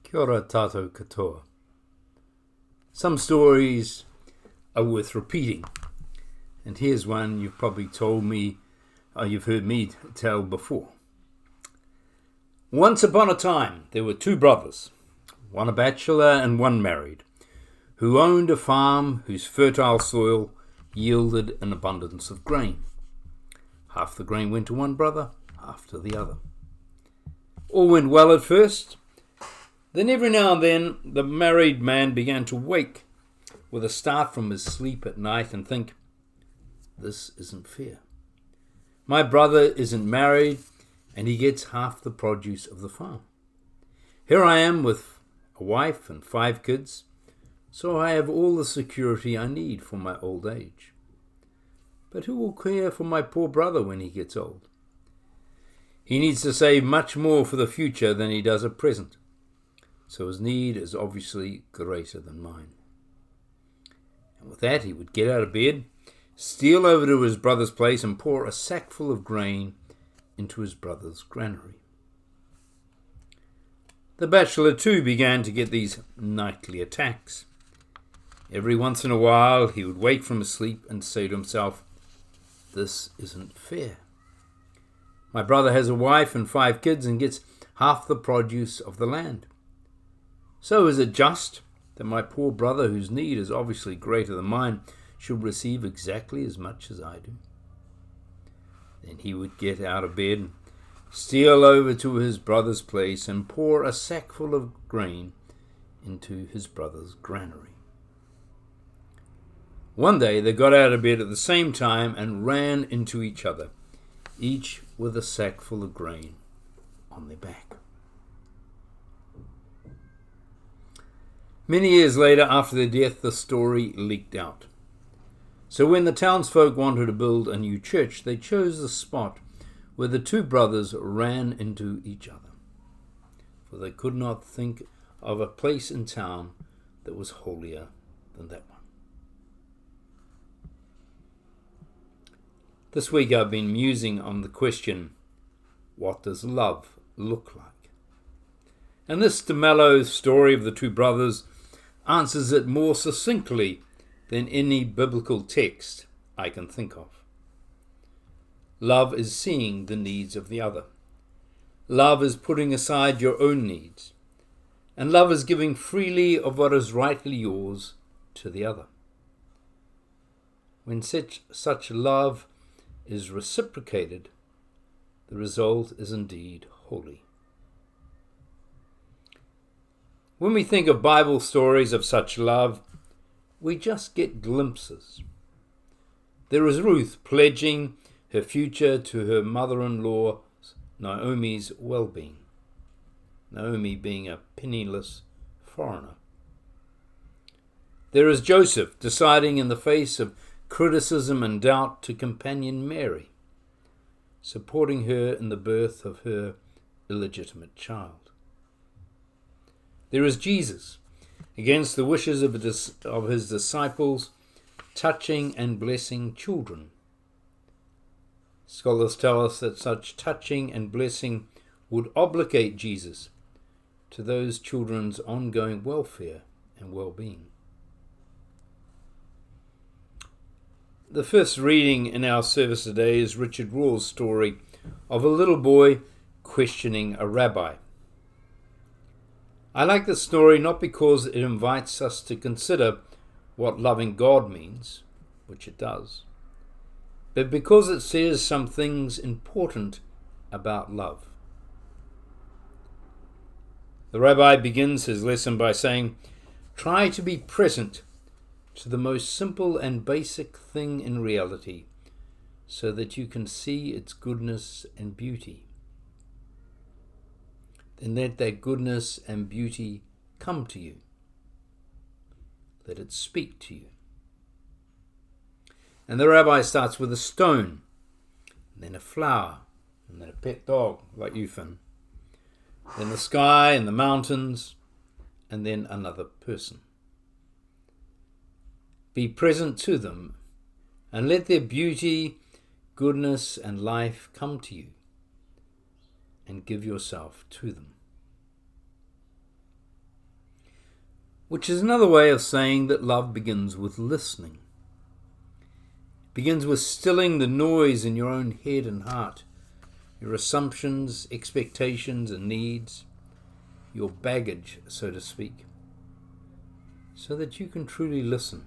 Kia ora tātou katoa. Some stories are worth repeating, and here's one you've probably you've heard me tell before. Once upon a time, there were two brothers, one a bachelor and one married, who owned a farm whose fertile soil yielded an abundance of grain. Half the grain went to one brother, half to the other. All went well at first. Then every now and then the married man began to wake with a start from his sleep at night and think, this isn't fair. My brother isn't married and he gets half the produce of the farm. Here I am with a wife and 5 kids, so I have all the security I need for my old age. But who will care for my poor brother when he gets old? He needs to save much more for the future than he does at present, so his need is obviously greater than mine. And with that, he would get out of bed, steal over to his brother's place and pour a sackful of grain into his brother's granary. The bachelor too began to get these nightly attacks. Every once in a while he would wake from his sleep and say to himself, this isn't fair. My brother has a wife and 5 kids and gets half the produce of the land. So is it just that my poor brother, whose need is obviously greater than mine, should receive exactly as much as I do? Then he would get out of bed, steal over to his brother's place, and pour a sackful of grain into his brother's granary. One day they got out of bed at the same time and ran into each other, each with a sackful of grain on their back. Many years later, after their death, the story leaked out. So when the townsfolk wanted to build a new church, they chose the spot where the 2 brothers ran into each other, for they could not think of a place in town that was holier than that one. This week I've been musing on the question, what does love look like? And this Mello story of the 2 brothers answers it more succinctly than any biblical text I can think of. Love is seeing the needs of the other. Love is putting aside your own needs. And love is giving freely of what is rightly yours to the other. When such love is reciprocated, the result is indeed holy. When we think of Bible stories of such love, we just get glimpses. There is Ruth pledging her future to her mother-in-law Naomi's well-being, Naomi being a penniless foreigner. There is Joseph deciding in the face of criticism and doubt to companion Mary, supporting her in the birth of her illegitimate child. There is Jesus, against the wishes of his disciples, touching and blessing children. Scholars tell us that such touching and blessing would obligate Jesus to those children's ongoing welfare and well-being. The first reading in our service today is Richard Rohr's story of a little boy questioning a rabbi. I like this story not because it invites us to consider what loving God means, which it does, but because it says some things important about love. The rabbi begins his lesson by saying, try to be present to the most simple and basic thing in reality, so that you can see its goodness and beauty. Then let that goodness and beauty come to you. Let it speak to you. And the rabbi starts with a stone, and then a flower, and then a pet dog like you, Finn, then the sky and the mountains, and then another person. Be present to them, and let their beauty, goodness, and life come to you, and give yourself to them. which is another way of saying that love begins with listening. It begins with stilling the noise in your own head and heart, your assumptions, expectations and needs, your baggage, so to speak, so that you can truly listen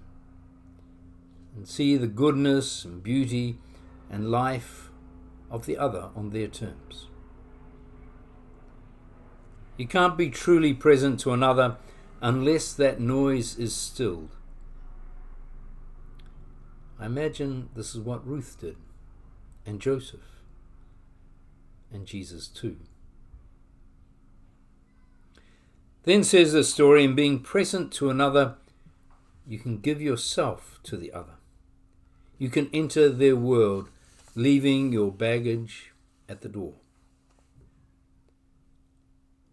and see the goodness and beauty and life of the other on their terms. You can't be truly present to another unless that noise is stilled. I imagine this is what Ruth did, and Joseph, and Jesus too. Then says the story, in being present to another, you can give yourself to the other. You can enter their world, leaving your baggage at the door.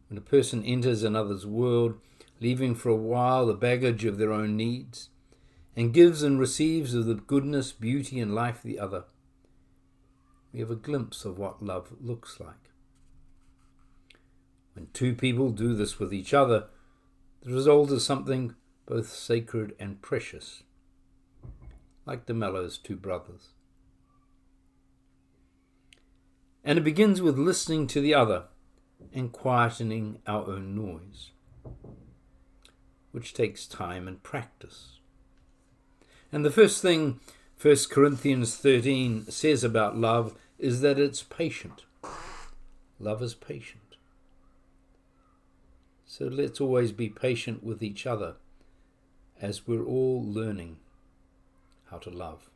When a person enters another's world, leaving for a while the baggage of their own needs, and gives and receives of the goodness, beauty, and life of the other, we have a glimpse of what love looks like. When two people do this with each other, the result is something both sacred and precious, like the Mello's two brothers. And it begins with listening to the other and quietening our own noise, which takes time and practice. And the first thing 1 Corinthians 13 says about love is that it's patient. Love is patient. So let's always be patient with each other as we're all learning how to love.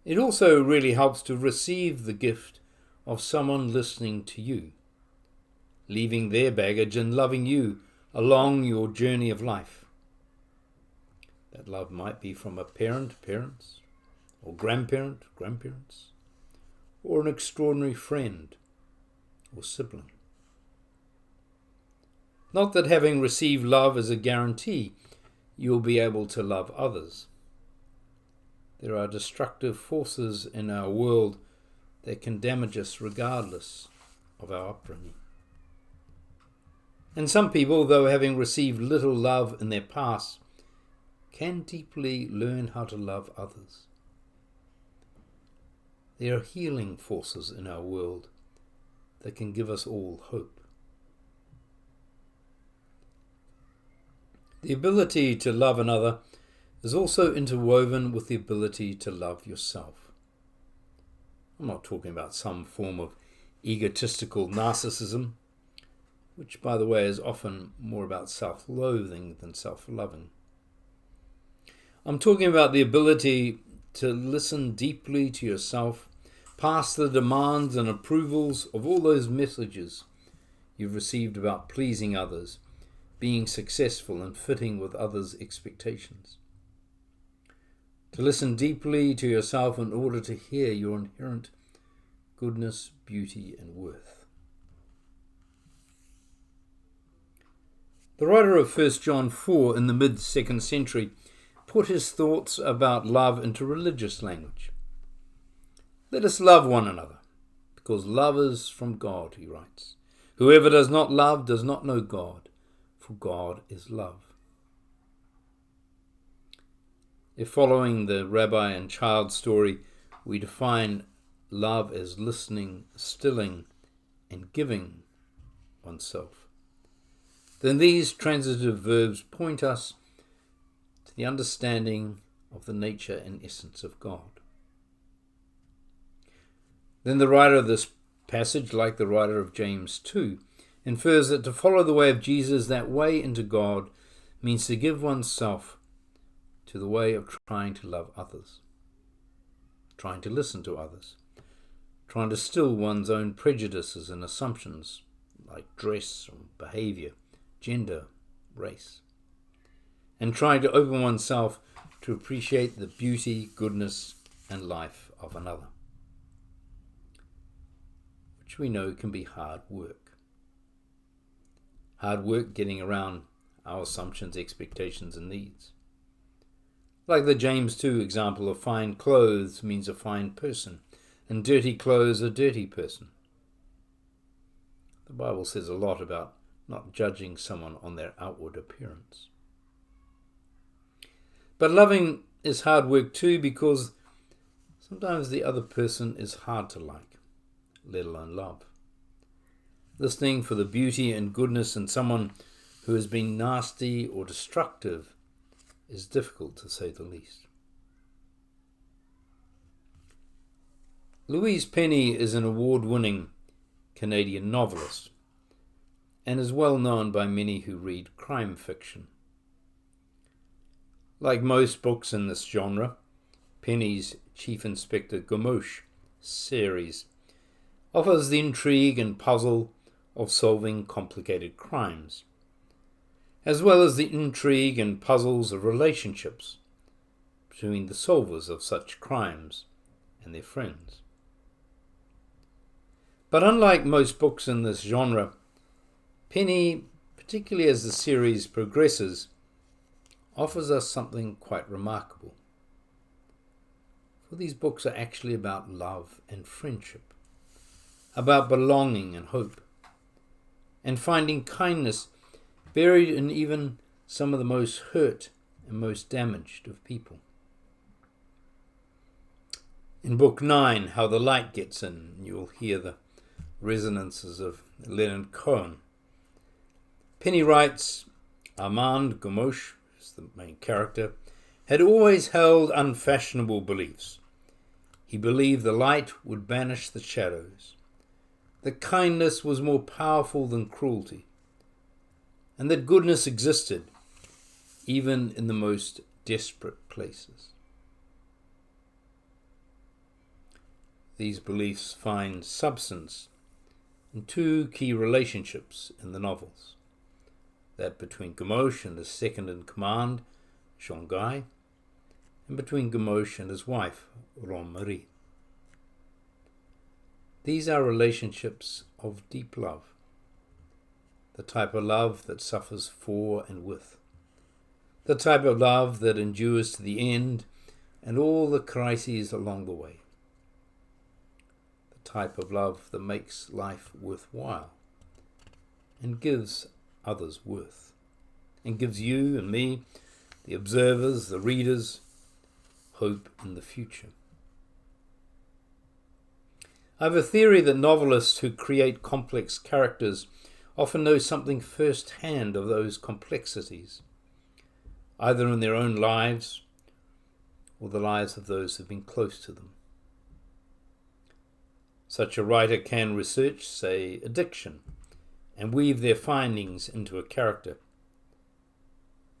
It also really helps to receive the gift of someone listening to you, leaving their baggage and loving you along your journey of life. That love might be from a parent, parents, or grandparent, grandparents, or an extraordinary friend or sibling. Not that having received love is a guarantee you'll be able to love others. There are destructive forces in our world that can damage us regardless of our upbringing. And some people, though having received little love in their past, can deeply learn how to love others. There are healing forces in our world that can give us all hope. The ability to love another is also interwoven with the ability to love yourself. I'm not talking about some form of egotistical narcissism, which, by the way, is often more about self-loathing than self-loving. I'm talking about the ability to listen deeply to yourself, past the demands and approvals of all those messages you've received about pleasing others, being successful and fitting with others' expectations. To listen deeply to yourself in order to hear your inherent goodness, beauty, and worth. The writer of 1 John 4 in the mid-2nd century put his thoughts about love into religious language. Let us love one another, because love is from God, he writes. Whoever does not love does not know God, for God is love. If following the rabbi and child story, we define love as listening, stilling, and giving oneself, then these transitive verbs point us to the understanding of the nature and essence of God. Then the writer of this passage, like the writer of James 2, infers that to follow the way of Jesus, that way into God, means to give oneself to the way of trying to love others, trying to listen to others, trying to still one's own prejudices and assumptions like dress or behavior, gender, race, and trying to open oneself to appreciate the beauty, goodness, and life of another, which we know can be hard work. Hard work getting around our assumptions, expectations, and needs. Like the James 2 example of fine clothes means a fine person, and dirty clothes a dirty person. The Bible says a lot about not judging someone on their outward appearance. But loving is hard work too, because sometimes the other person is hard to like, let alone love. Listening for the beauty and goodness in someone who has been nasty or destructive is difficult, to say the least. Louise Penny is an award-winning Canadian novelist and is well known by many who read crime fiction. Like most books in this genre, Penny's Chief Inspector Gamache series offers the intrigue and puzzle of solving complicated crimes, as well as the intrigue and puzzles of relationships between the solvers of such crimes and their friends. But unlike most books in this genre, Penny, particularly as the series progresses, offers us something quite remarkable. For these books are actually about love and friendship, about belonging and hope, and finding kindness buried in even some of the most hurt and most damaged of people. In Book 9, How the Light Gets In, you'll hear the resonances of Leonard Cohen. Penny writes, Armand Gamache, who's the main character, had always held unfashionable beliefs. He believed the light would banish the shadows, that kindness was more powerful than cruelty, and that goodness existed even in the most desperate places. These beliefs find substance in two key relationships in the novels, that between Gamache and his second-in-command, Jean-Guy, and between Gamache and his wife, Rome-Marie. These are relationships of deep love, the type of love that suffers for and with, the type of love that endures to the end and all the crises along the way, the type of love that makes life worthwhile and gives others worth, and gives you and me, the observers, the readers, hope in the future. I have a theory that novelists who create complex characters often know something first-hand of those complexities, either in their own lives or the lives of those who have been close to them. Such a writer can research, say, addiction, and weave their findings into a character.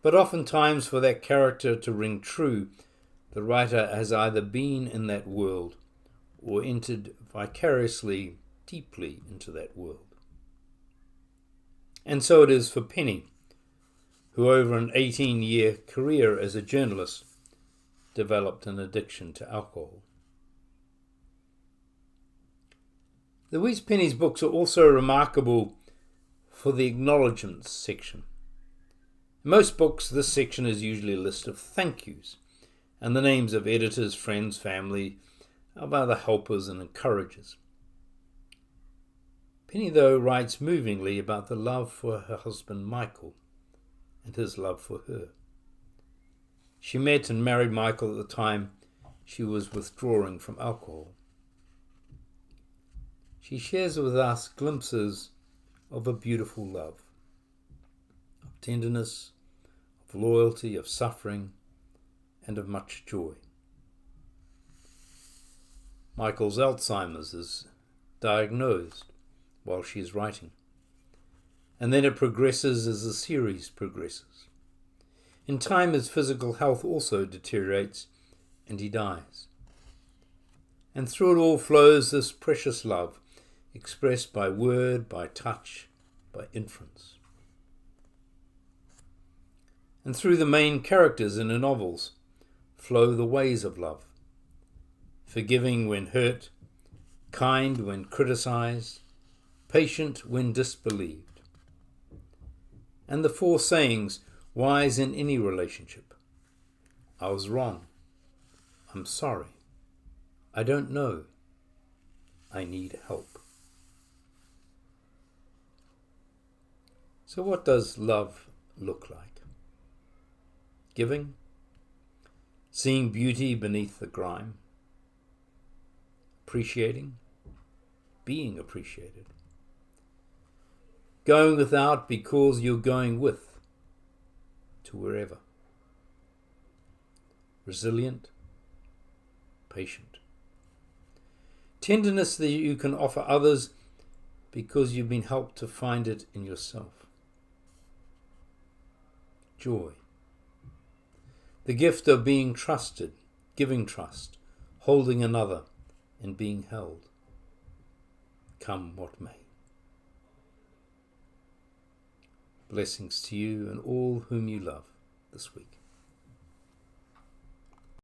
But oftentimes, for that character to ring true, the writer has either been in that world or entered vicariously deeply into that world. And so it is for Penny, who over an 18-year career as a journalist developed an addiction to alcohol. Louise Penny's books are also remarkable for the acknowledgements section. In most books, this section is usually a list of thank yous and the names of editors, friends, family, of other helpers and encouragers. Penny, though, writes movingly about the love for her husband Michael and his love for her. She met and married Michael at the time she was withdrawing from alcohol. She shares with us glimpses of a beautiful love, of tenderness, of loyalty, of suffering, and of much joy. Michael's Alzheimer's is diagnosed while she is writing, and then it progresses as the series progresses. In time, his physical health also deteriorates, and he dies. And through it all flows this precious love, expressed by word, by touch, by inference. And through the main characters in her novels flow the ways of love, forgiving when hurt, kind when criticized, patient when disbelieved. And the four sayings wise in any relationship: I was wrong, I'm sorry, I don't know, I need help. So what does love look like? Giving, seeing beauty beneath the grime, appreciating, being appreciated, going without because you're going with to wherever, resilient, patient, tenderness that you can offer others because you've been helped to find it in yourself, joy, the gift of being trusted, giving trust, holding another, and being held, come what may. Blessings to you and all whom you love this week.